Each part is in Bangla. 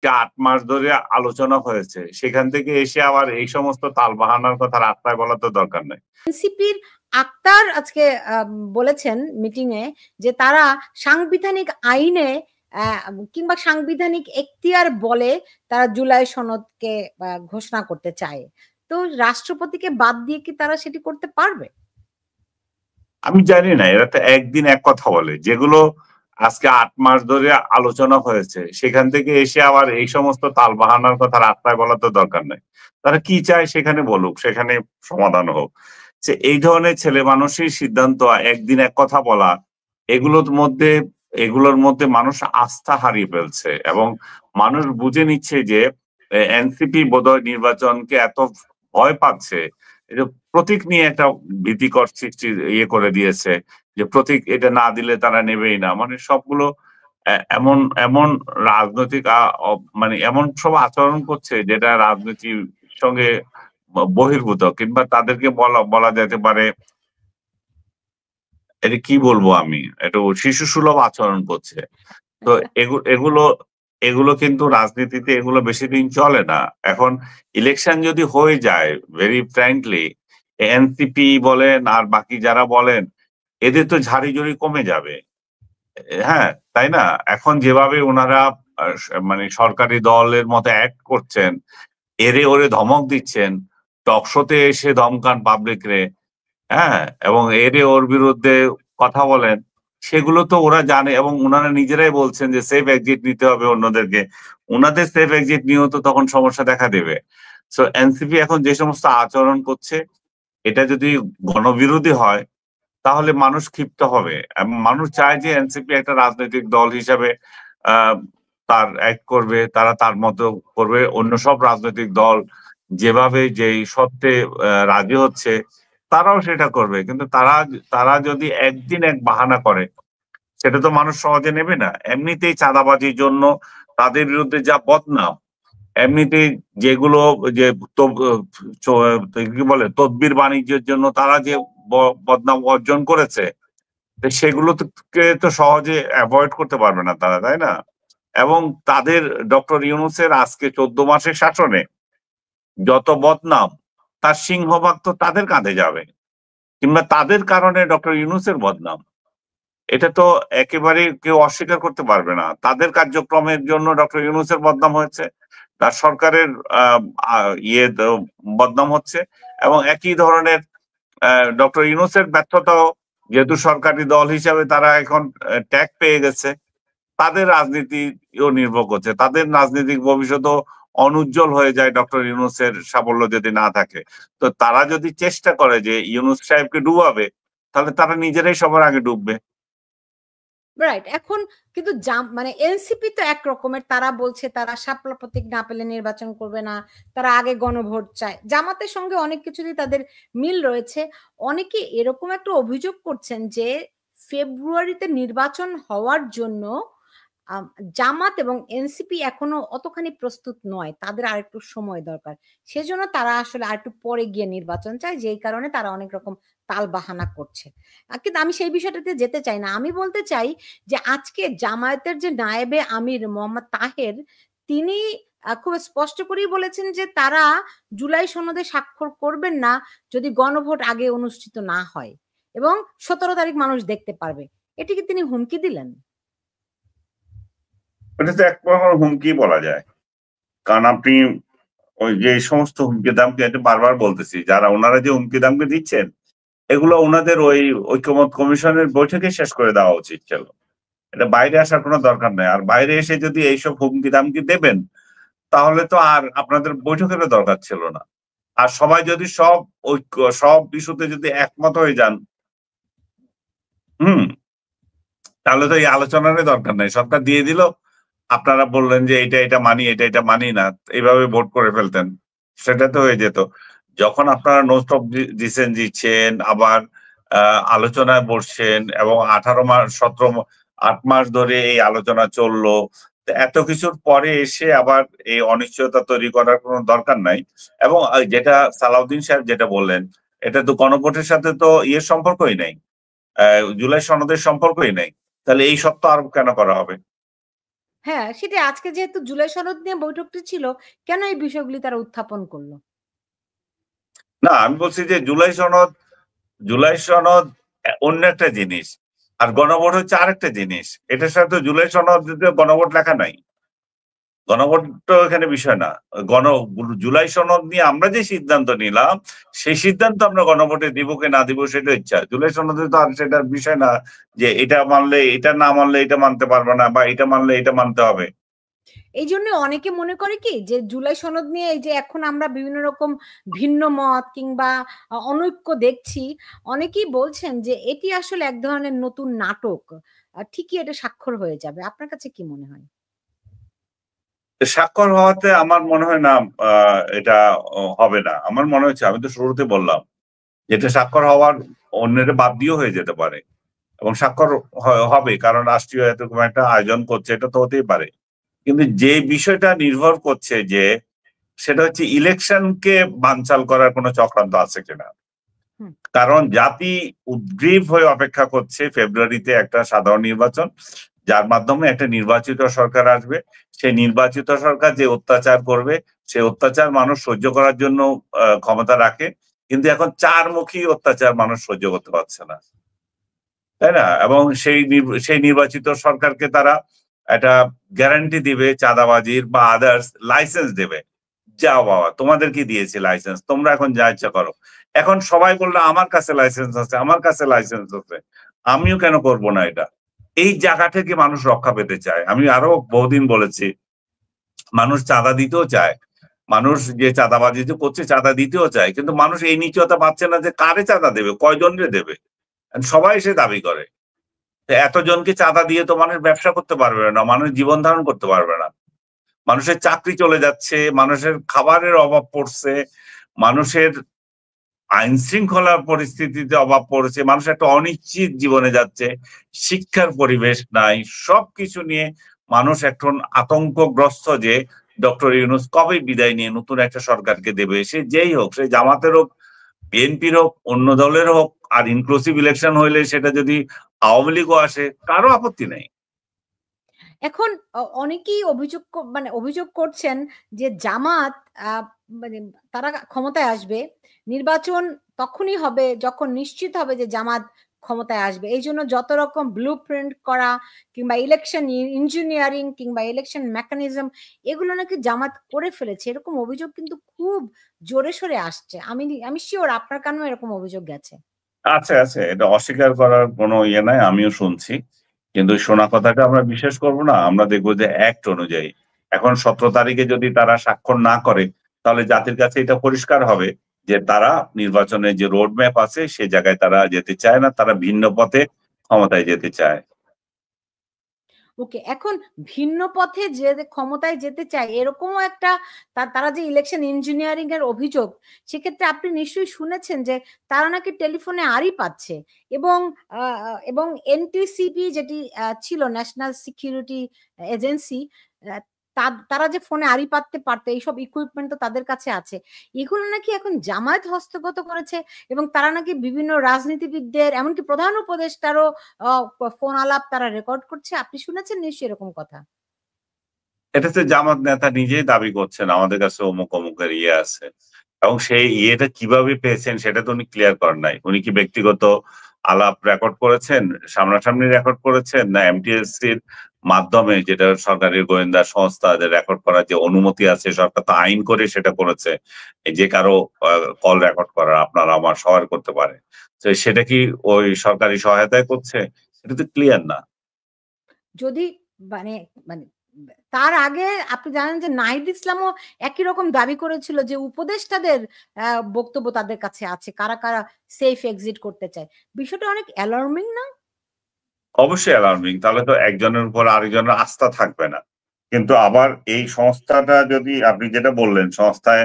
8 মাস ধরে আলোচনা হয়েছে, সেখান থেকে এসে আবার এই সমস্ত তালবাহানার কথা রাস্তায় বলার তো দরকার নেই। এনসিপির আক্তার আজকে বলেছেন মিটিং এ যে তারা সাংবিধানিক আইনে কিংবা সাংবিধানিক এখতিয়ার বলে তারা জুলাই সনদকে ঘোষণা করতে চায়। তো রাষ্ট্রপতিকে বাদ দিয়ে কি তারা সেটি করতে পারবে? আমি জানি না, এরা তো একদিন এক কথা বলে। যেগুলো আজকে 8 মাস ধরে আলোচনা হয়েছে, সেখান থেকে এসে আবার এই সমস্ত তালবাহানার কথা রাস্তায় বলার তো দরকার নেই। তারা কি চায় সেখানে বলুক, সেখানে সমাধান হোক। যে এই ধরনের ছেলে মানুষের সিদ্ধান্ত একদিন এক কথা বলা, এগুলোর মধ্যে মানুষ আস্থা হারিয়ে ফেলছে এবং মানুষ বুঝে নিচ্ছে যে এনসিপি বোধহয় নির্বাচনকে এত ভয় পাচ্ছে, প্রতীক নিয়ে একটা ভীতিকর সৃষ্টি করে দিয়েছে যে প্রতীক এটা না দিলে তারা নেবেই না। মানে সবগুলো এমন এমন রাজনৈতিক মানে এমন সব আচরণ করছে যেটা রাজনীতির সঙ্গে বহির্ভূত, কিংবা তাদেরকে বলা যেতে পারে, এটা কি বলবো আমি, একটু শিশু সুলভ আচরণ করছে। তো এগুলো এগুলো কিন্তু রাজনীতিতে এগুলো বেশি দিন চলে না। এখন ইলেকশন যদি হয়ে যায়, ভেরি ফ্র্যাঙ্কলি, এনসিপি বলেন আর বাকি যারা বলেন, এদের তো ঝাড়ি ঝুড়ি কমে যাবে। হ্যাঁ, তাই না? এখন যেভাবে ওনারা মানে সরকারি দলের মতো অ্যাক্ট করছেন, এরে ওরে ধমক দিচ্ছেন, টকশোতে এসে ধমকান পাবলিক রে, হ্যাঁ, এবং এরে ওর বিরুদ্ধে কথা বলেন, সেগুলো তো ওরা জানে এবং ওনারা নিজেরাই বলছেন যে সেফ এক্সিট নিতে হবে অন্যদেরকে। ওনাদের সেফ এক্সিট নিয়েও তো তখন সমস্যা দেখা দেবে। সো এনসিপি এখন যে সমস্ত আচরণ করছে, এটা যদি গণবিরোধী হয় তাহলে মানুষ ক্ষিপ্ত হবে। মানুষ চায় যে এনসিপি একটা রাজনৈতিক দল হিসাবে তার অ্যাক্ট করবে, তারা তার মতো করবে। অন্য সব রাজনৈতিক দল যেভাবে যেই সত্ত্বে রাজি হচ্ছে, তারাও সেটা করবে। কিন্তু তারা যদি একদিন এক বাহানা করে, সেটা তো মানুষ সহজে নেবে না। এমনিতেই চাঁদাবাজির জন্য তাদের বিরুদ্ধে যা বদনাম, এমনিতেই যেগুলো যে কি বলে তদবির বাণিজ্যের জন্য তারা যে বদনাম অর্জন করেছে, সেগুলোকে তো সহজে অ্যাভয়েড করতে পারবে না তারা, তাই না? এবং তাদের ডক্টর ইউনূসের আজকে 14 মাসের শাসনে যত বদনাম, তার সিংহভাগ তো তাদের কাঁধে যাবে, কিংবা তাদের কারণে ডক্টর ইউনূসের বদনাম। এটা তো একেবারে কেউ অস্বীকার করতে পারবে না। তাদের কার্যক্রমের জন্য ডক্টর ইউনূসের বদনাম হয়েছে, তার সরকারের বদনাম হচ্ছে, এবং একই ধরনের ডক্টর ইউনূসের ব্যর্থতাও, যেহেতু সরকারি দল হিসাবে তারা এখন ট্যাগ পেয়ে গেছে, তাদের রাজনীতিও নির্ভর করছে। তাদের রাজনৈতিক ভবিষ্যৎও অনুজ্জ্বল হয়ে যায় ডক্টর ইউনূসের সাফল্য যদি না থাকে। তো তারা যদি চেষ্টা করে যে ইউনূস সাহেবকে ডুবাবে, তাহলে তারা নিজেরাই সবার আগে ডুববে। রাইট। এখন কিন্তু মানে এনসিপি তো এক রকমের, তারা বলছে তারা শাপলা প্রতীক না পেলে নির্বাচন করবে না, তারা আগে গণভোট চায়। জামাতের সঙ্গে অনেক কিছুই তাদের মিল রয়েছে। অনেকে এরকম একটা অভিযোগ করছেন যে ফেব্রুয়ারিতে নির্বাচন হওয়ার জন্য জামাত এবং এনসিপি এখনো অতখানি প্রস্তুত নয়, তাদের আরেকটু সময় দরকার। সেজন্য তারা আসলে আরেকটু পরে গিয়ে নির্বাচন চায়, যেই কারণে তারা অনেক রকম তাল বাহানা করছে। কিন্তু আমি সেই বিষয়টাতে যেতে চাই না। আমি বলতে চাই যে আজকে জামায়াতের যে নায়েবে আমির মোহাম্মদ তাহের, তিনি খুব স্পষ্ট করেই বলেছেন যে তারা জুলাই সনদে স্বাক্ষর করবেন না যদি গণভোট আগে অনুষ্ঠিত না হয় এবং 17 তারিখ মানুষ দেখতে পারবে। এটি কি তিনি হুমকি দিলেন? এটা তো এক প্রকার হুমকি বলা যায়। কারণ আপনি ওই যে সমস্ত হুমকি দামকে বারবার বলতেছি, যারা ওনারা যে হুমকি দামকে দিচ্ছেন, এগুলো ওনাদের ওই ঐক্যমত কমিশনের বৈঠকে শেষ করে দেওয়া উচিত ছিল। এটা বাইরে আসার কোনো দরকার নেই। আর বাইরে এসে যদি এইসব হুমকি দামকি দেবেন, তাহলে তো আর আপনাদের বৈঠকেরও দরকার ছিল না। আর সবাই যদি সব ইস্যুতে যদি একমত হয়ে যান, হুম, তাহলে তো এই আলোচনারই দরকার নাই। সরকার দিয়ে দিল, আপনারা বললেন যে এটা মানি, এটা মানি না, এইভাবে ভোট করে ফেলতেন, সেটা তো হয়ে যেত। যখন আপনারা নোট অফ ডিসেন্ট দিচ্ছেন, আবার আলোচনায় বসছেন, এবং 18 মাস 8 মাস ধরে এই আলোচনা চললো, এত কিছুর পরে এসে আবার এই অনিশ্চয়তা তৈরি করার কোনো দরকার নাই। এবং যেটা সালাউদ্দিন সাহেব যেটা বললেন, এটা তো গণভোটের সাথে তো ইয়ের সম্পর্কই নাই, জুলাই সনদের সম্পর্কই নাই। তাহলে এই সপ্তাহ আর কেন করা হবে? হ্যাঁ, সেটাই। আজকে যেহেতু জুলাই সনদ নিয়ে বৈঠকটি ছিল, কেন এই বিষয়গুলি তারা উত্থাপন করলো? না, আমি বলছি যে জুলাই সনদ অন্য একটা জিনিস, আর গণভোট হচ্ছে আরেকটা জিনিস। এটার সাথে জুলাই সনদ গণভোট লেখা নাই। গণভোট তো এখানে বিষয় না। গণ জুলাই সনদ নিয়ে আমরা যে সিদ্ধান্ত নিলাম, সেই সিদ্ধান্ত আমরা গণভোটে দিব কি না দিব সেটা ইচ্ছা। জুলাই সনদে তো আর সেটার বিষয় না যে এটা মানলে এটা, না মানলে এটা মানতে পারবে না, বা এটা মানলে এটা মানতে হবে। এই জন্য অনেকে মনে করে কি যে জুলাই সনদ নিয়ে এই যে এখন আমরা বিভিন্ন রকম ভিন্ন মত কিংবা অনৈক্য দেখছি, অনেকেই বলছেন যে এটি আসলে এক ধরনের নতুন নাটক। ঠিকই এটা স্বাক্ষর হয়ে যাবে। আপনার কাছে কি মনে হয়? স্বাক্ষর হওয়াতে আমার মনে হয় না এটা হবে না। আমার মনে হচ্ছে, আমি তো শুরুতে বললাম, যেটা স্বাক্ষর হওয়ার অন্যের বাদ দিয়েও হয়ে যেতে পারে, এবং স্বাক্ষর হবে, কারণ রাষ্ট্রীয় এরকম একটা আয়োজন করছে, এটা তো হতেই পারে। কিন্তু যে বিষয়টা নির্ভর করছে যে সেটা হচ্ছে ইলেকশনকে বানচাল করার কোনো চক্রান্ত আছে কিনা। হুম। কারণ জাতি উদ্গ্রীব হয়ে অপেক্ষা করছে ফেব্রুয়ারিতে একটা সাধারণ নির্বাচন, যার মাধ্যমে একটা নির্বাচিত সরকার আসবে। সেই নির্বাচিত সরকার যে অত্যাচার করবে, সে অত্যাচার মানুষ সহ্য করার জন্য ক্ষমতা রাখে। কিন্তু এখন চারমুখী অত্যাচার মানুষ সহ্য করতে পারছে না, তাই না? এবং সেই নির্বাচিত সরকারকে তারা একটা গ্যারান্টি দিবে চাঁদাবাজির বা আদার্স, লাইসেন্স দেবে। যাও বাবা, তোমাদের কি দিয়েছে লাইসেন্স, তোমরা এখন যা ইচ্ছা করো। এখন সবাই বললো আমার কাছে লাইসেন্স আছে, আমার কাছে লাইসেন্স আছে, আমিও কেন করব না এটা। এই জায়গা থেকে মানুষ রক্ষা পেতে চায়। আমি আরো বহুদিন বলেছি, মানুষ চাঁদা দিতেও চায়, মানুষ যে চাঁদাবাজি যে করছে চাঁদা দিতেও চায়, কিন্তু মানুষ এই নিশ্চয়তা পাচ্ছে না যে কারে চাঁদা দেবে, কয়জনরে দেবে। সবাই সে দাবি করে। এতজনকে চাঁদা দিয়ে তো মানুষ ব্যবসা করতে পারবে না, মানুষ জীবন ধারণ করতে পারবে না। মানুষের চাকরি চলে যাচ্ছে, মানুষের খাবারের অভাব পড়ছে, মানুষের আইন শৃঙ্খলার পরিস্থিতিতে অভাব পড়েছে, মানুষ একটা অনিশ্চিত জীবনে যাচ্ছে, শিক্ষার পরিবেশ নাই, সবকিছু নিয়ে মানুষ এখন আতঙ্কগ্রস্ত যে ডক্টর ইউনূস কবে বিদায় নিয়ে নতুন একটা সরকারকে দেবে। সে যেই হোক, সে জামাতের হোক, বিএনপির হোক, অন্য দলের হোক, আর ইনক্লুসিভ ইলেকশন হইলে সেটা যদি আওয়ামী লীগও আসে, কারো আপত্তি নেই। এখন অনেকেই মানে অভিযোগ করছেন যে জামাত আ মানে তারা ক্ষমতায় আসবে। নির্বাচন তখনই হবে যখন নিশ্চিত হবে যে জামাত ক্ষমতায় আসবে। এইজন্য যত রকম ব্লুপ্রিন্ট করা কিংবা ইলেকশন ইঞ্জিনিয়ারিং কিংবা ইলেকশন মেকানিজম এগুলো নাকি জামাত করে ফেলেছে। এরকম অভিযোগ কিন্তু খুব জোরে সোরে আসছে। আমি সিউর আপনার কানেও এরকম অভিযোগ গেছে। আছে, আছে, এটা অস্বীকার করার কোনো ইয়ে নাই, আমিও শুনছি। কিন্তু শোনা কথাটা আমরা বিশ্বাস করব না। আমরা দেখবো যে অ্যাক্ট অনুযায়ী এখন 17 তারিখে যদি তারা স্বাক্ষর না করে, তাহলে জাতির কাছে এটা পরিষ্কার হবে যে তারা নির্বাচনের যে রোড ম্যাপ আছে সে জায়গায় তারা যেতে চায় না, তারা ভিন্ন পথে ক্ষমতায় যেতে চায়। ওকে। এখন ভিন্ন পথে যে ক্ষমতায় যেতে চায় এরকমও একটা তারা যে ইলেকশন ইঞ্জিনিয়ারিং এর অভিযোগ, সেক্ষেত্রে আপনি নিশ্চয়ই শুনেছেন যে তারা নাকি টেলিফোনে আড়ি পাচ্ছে এবং এবং এনটিসিপি যেটি ছিল ন্যাশনাল সিকিউরিটি এজেন্সি, তারা যে ফোনে আড়ি পাততে পারতো এইসব ইকুইপমেন্ট তো তাদের কাছে আছে। এগুলো নাকি এখন জামায়াত হস্তগত করেছে এবং তারা নাকি বিভিন্ন রাজনীতিবিদদের এমনকি প্রধান উপদেষ্টারও ফোন আলাপ তারা রেকর্ড করছে। আপনি শুনেছেন নিশ্চয়ই এরকম কথা? এটা তো জামাত নেতা নিজেই দাবি করছেন আমাদের কাছে অমুক অমুকের ইয়ে আছে, এবং সেই ইয়েটা কিভাবে পেয়েছেন সেটা তো উনি ক্লিয়ার করেন নাই। উনি কি ব্যক্তিগত আলাপ রেকর্ড করেছেন, সামনাসামনি রেকর্ড করেছেন, না এমটিএসসির মাধ্যমে, যেটা সরকারি গোয়েন্দা সংস্থা রেকর্ড করার যে অনুমতি আছে, সরকার তো আইন করে সেটা করেছে, এই যে কারো কল রেকর্ড করা আপনার আমার সবার করতে পারে। তো সেটা কি ওই সরকারি সহায়তায় করছে? এটা তো ক্লিয়ার না। যদি মানে মানে তার আগে আপনি জানেন যে নাহিদ ইসলামও একই রকম দাবি করেছিল যে উপদেষ্টাদের বক্তব্য তাদের কাছে আছে। কারা, কারা সেফ এক্সিট করতে চায়। বিষয়টা অনেক অ্যালার্মিং না? অবশ্যই অ্যালার্মিং। তাহলে তো একজনের উপর আরেকজনের আস্থা থাকবে না। কিন্তু আবার এই সংস্থাটা যদি আপনি যেটা বললেন, সংস্থায়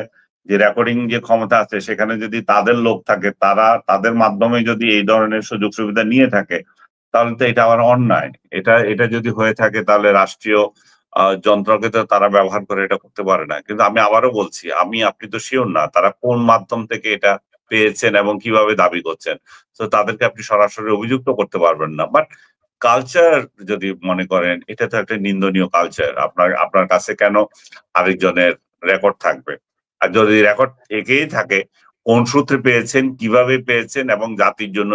যে রেকর্ডিং যে ক্ষমতা আছে সেখানে যদি তাদের লোক থাকে, তারা তাদের মাধ্যমে যদি এই ধরনের সুযোগ সুবিধা নিয়ে থাকে, তাহলে তো এটা আবার অন্যায়। এটা যদি হয়ে থাকে তাহলে রাষ্ট্রীয় যন্ত্রকে তো তারা ব্যবহার করে এটা করতে পারে না। কিন্তু আমি আবারও বলছি, আপনি তো শিওর না তারা কোন মাধ্যম থেকে এটা পেয়েছেন এবং কিভাবে দাবি করছেন। তো তাদেরকে আপনি সরাসরি অভিযুক্ত করতে পারবেন না। বাট কালচার যদি মনে করেন, এটা তো একটা নিন্দনীয় কালচার। আপনার কাছে কেন আরেকজনের রেকর্ড থাকবে? আর যদি রেকর্ড থেকেই থাকে, কোন সূত্রে পেয়েছেন, কিভাবে পেয়েছেন, এবং জাতির জন্য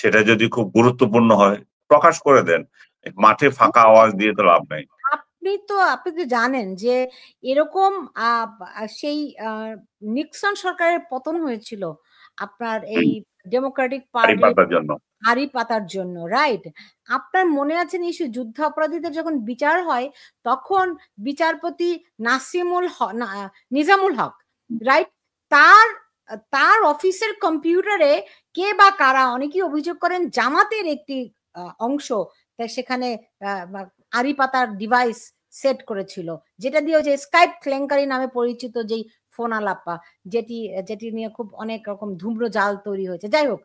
সেটা যদি খুব গুরুত্বপূর্ণ হয়, প্রকাশ করে দেন। মাঠে ফাঁকা আওয়াজ দিয়ে তো লাভ নাই। আপনি তো জানেন যে এরকম সেই নিক্সন সরকারের পতন হয়েছিল আপনার এই ডেমোক্রেটিক পার্টি জন্য হাড়ি পাতার জন্য, রাইট? আপনার মনে আছে নিশ্চয়ই যুদ্ধ অপরাধীদের যখন বিচার হয় তখন বিচারপতি নিজামুল হক, রাইট, তার তার অফিসের কম্পিউটারে কে বা কারা অনেকেই অভিযোগ করেন জামাতের একটি অংশ সেখানে আড়ি পাতার ডিভাইস সেট করেছিল, যেটা দিয়ে যে স্কাইপ কেলেঙ্কারি নামে পরিচিত যেই ফোন আলাপা, যেটি নিয়ে খুব অনেক রকম ধূম্র জাল তৈরি হয়েছে। যাই হোক,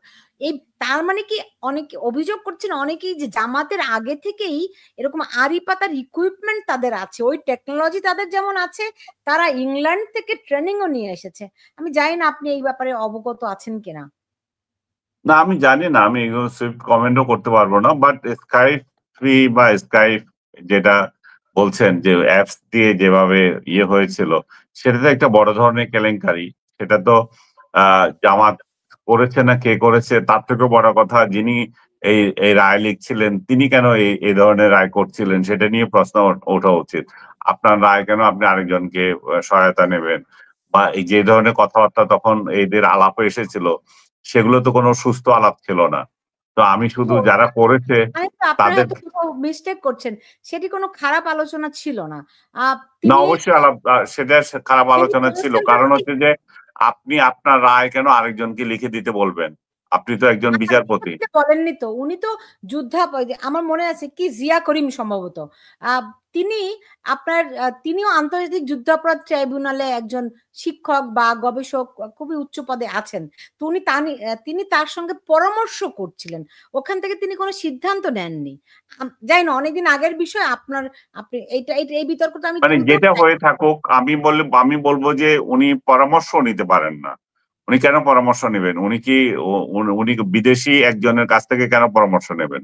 এই তার মানে কি অনেকে অভিযোগ করছেন অনেকেই যে জামাতের আগে থেকেই এরকম আড়ি পাতার ইকুইপমেন্ট তাদের আছে, ওই টেকনোলজি তাদের যেমন আছে, তারা ইংল্যান্ড থেকে ট্রেনিংও নিয়ে এসেছে। আমি জানি না আপনি এই ব্যাপারে অবগত আছেন কিনা। না, আমি জানি না, আমি এগুলো সুইফট কমেন্টও করতে পারবো না। বাট স্কাইপ ফ্রি বা স্কাইপ যেটা বলছেন যে অ্যাপস দিয়ে যেভাবে হয়েছিল, সেটা তো একটা বড় ধরনের কেলেঙ্কারি। সেটা তো জামাত করেছে না কে করেছে তার থেকেও বড় কথা, যিনি এই রায় লিখছিলেন তিনি কেন এই ধরনের রায় করছিলেন, সেটা নিয়ে প্রশ্ন ওঠা উচিত। আপনার রায় কেন আপনি আরেকজনকে সহায়তা নেবেন? বা এই যে ধরনের কথাবার্তা তখন এদের আলাপে এসেছিল, সেগুলো তো কোনো সুস্থ আলাপ ছিল না। তো আমি শুধু যারা করেছে তাদের মিস্টেক করছেন, সেটি কোনো খারাপ আলোচনা ছিল না। না, অবশ্যই সেটা খারাপ আলোচনা ছিল। কারণ হচ্ছে যে আপনি আপনার রায় কেন আরেকজনকে লিখে দিতে বলবেন? আপনি তো একজন বিচারপতি। বলেননি তো, উনি তো আমার মনে আছে কি জিয়া করিম সম্ভবত, তিনি তিনিও আন্তর্জাতিক যুদ্ধাপরাধ ট্রাইব্যুনালে একজন শিক্ষক বা গবেষক, খুবই উচ্চ পদে আছেন। তো তিনি তার সঙ্গে পরামর্শ করছিলেন, ওখান থেকে তিনি কোনো সিদ্ধান্ত নেননি। যাই না, অনেকদিন আগের বিষয়। আপনি এই বিতর্কটা আমি মানে যেটা হয়ে থাকুক, আমি বলবো যে উনি পরামর্শ নিতে পারেন না। উনি কেন পরামর্শ নেবেন? উনি বিদেশি একজনের কাছ থেকে কেন পরামর্শ নেবেন?